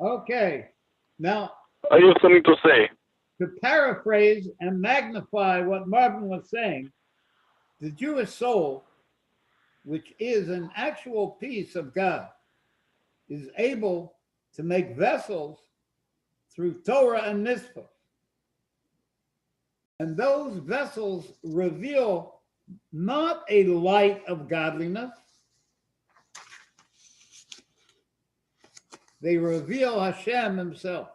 Okay. Now, I have something to say. to paraphrase and magnify what Marvin was saying, the Jewish soul, which is an actual piece of God, is able to make vessels through Torah and mitzvah. And those vessels reveal not a light of godliness, they reveal Hashem himself,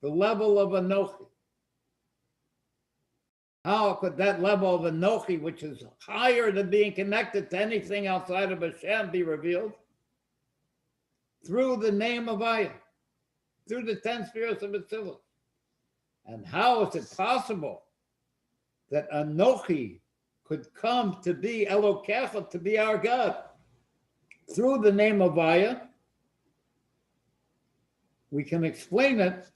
the level of Anochi. How could that level of Anochi, which is higher than being connected to anything outside of Hashem, be revealed? Through the name of Ayah, through the 10 spheres of Atzilus. And how is it possible that Anochi could come to be Elokecha, to be our God? Through the name of Ayah, we can explain it.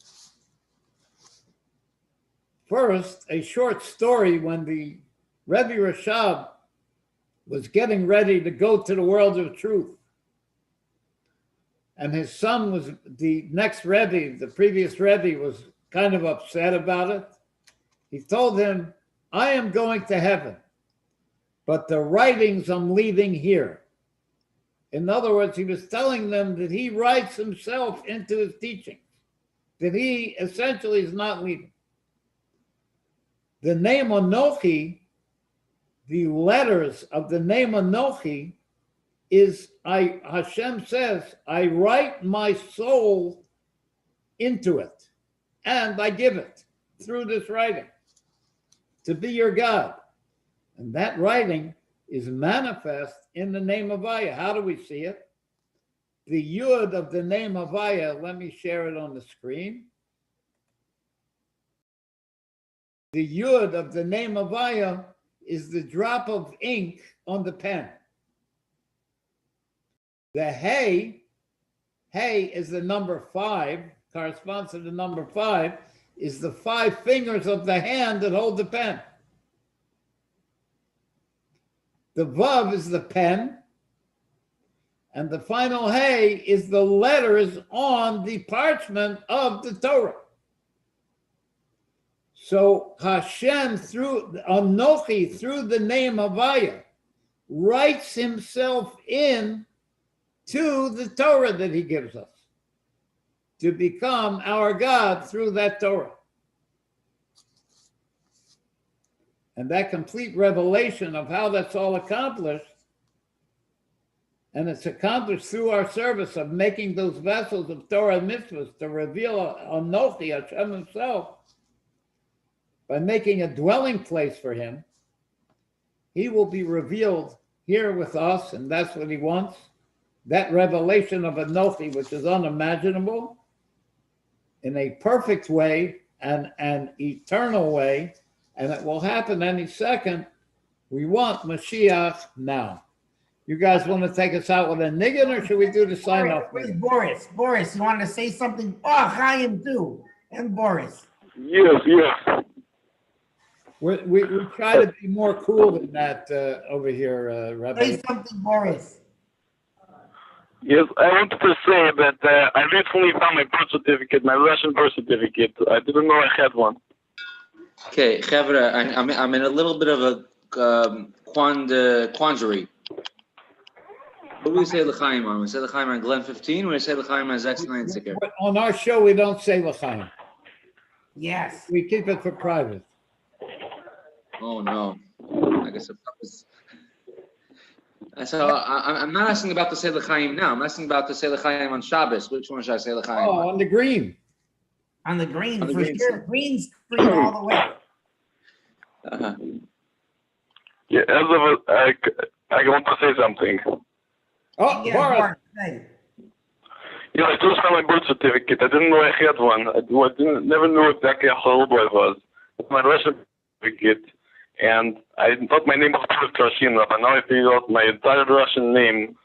First, a short story when the Rebbe Rashab was getting ready to go to the world of truth. And his son was the next Rebbe, the previous Rebbe was kind of upset about it. He told him, I am going to heaven, but the writings I'm leaving here. In other words, he was telling them that he writes himself into his teachings, that he essentially is not leaving. The name Anochi, the letters of the name Anochi is, Hashem says, I write my soul into it and I give it through this writing to be your God. And that writing is manifest in the name of Ayah. How do we see it? The Yud of the name of Ayah, let me share it on the screen. The yud of the name Avaya is the drop of ink on the pen. The hey is the number 5, corresponds to the number 5, is the 5 fingers of the hand that hold the pen. The vav is the pen, and the final hey is the letters on the parchment of the Torah. So Hashem, through Anochi, through the name Avaya, writes himself in to the Torah that he gives us to become our God through that Torah. And that complete revelation of how that's all accomplished, and it's accomplished through our service of making those vessels of Torah and mitzvahs to reveal Anochi, Hashem himself, by making a dwelling place for him. He will be revealed here with us, and that's what he wants. That revelation of Anochi, which is unimaginable, in a perfect way and an eternal way, and it will happen any second. We want Mashiach now. You guys want to take us out with a niggin, or should we do the sign off? Where's Boris? Boris, you want to say something? Oh, Chaim too, and Boris. Yes. We try to be more cool than that over here, Rabbi. Say something, Boris. Yes, I wanted to say that I recently found my birth certificate, my Russian birth certificate. I didn't know I had one. Okay, Chevra, I'm in a little bit of a quandary. What do we say l'chaim on? We say l'chaim on Glen 15, or we say l'chaim on Zexline Sicker? On our show, we don't say l'chaim. Yes. We keep it for private. Oh no, I guess it was. So I'm not asking about the say l'chaim now. I'm asking about the say l'chaim on Shabbos. Which one should I say l'chaim? Oh, on the green. On the green, On the for green sure. side. Green screen all the way. Uh-huh. Yeah, I want to say something. Oh, Yeah, Boris. Boris, say. Yeah, I just found my birth certificate. I didn't know I had one. I never knew exactly how old I was. It's my Russian certificate, and I thought my name was Krashinov, but now I figured out my entire Russian name,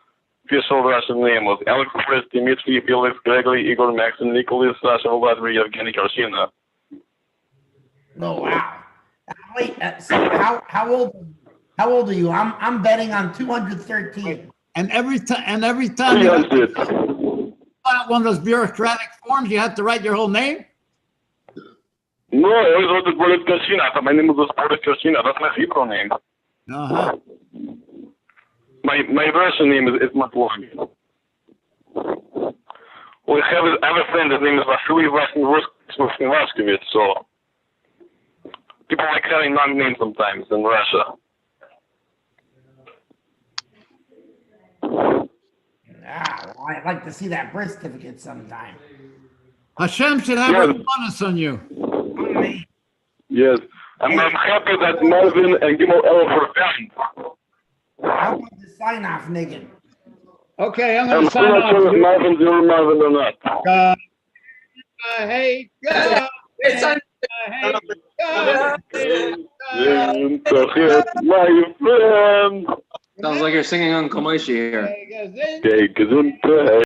official Russian name, was Alex Boris Dmitry Felix Gregory Igor Maxim Nicholas Sasha Vladimir Evgeny Krashinov. Oh wow. Wait, so how old are you? I'm betting on 213. And every time you have to fill out one of those bureaucratic forms, you have to write your whole name? No, I always wanted Boris Krashinov. My name was Boris Krashinov. That's my Hebrew name. Uh-huh. My Russian name is much longer. Well, I have a friend, his name is Vasily Vaskovich, so people like having long names sometimes in Russia. Well, I'd like to see that birth certificate sometime. Hashem should have a bonus on you. Yes. I'm happy that Marvin and Gimel El were found. How about the sign off, Niggin? Okay, I'm going I'm to still sign not sure if Marvin's your Marvin or not. Hey, God. Gezintahait, my friend. Sounds like you're singing on Komoishi here. Okay, Gezintahait.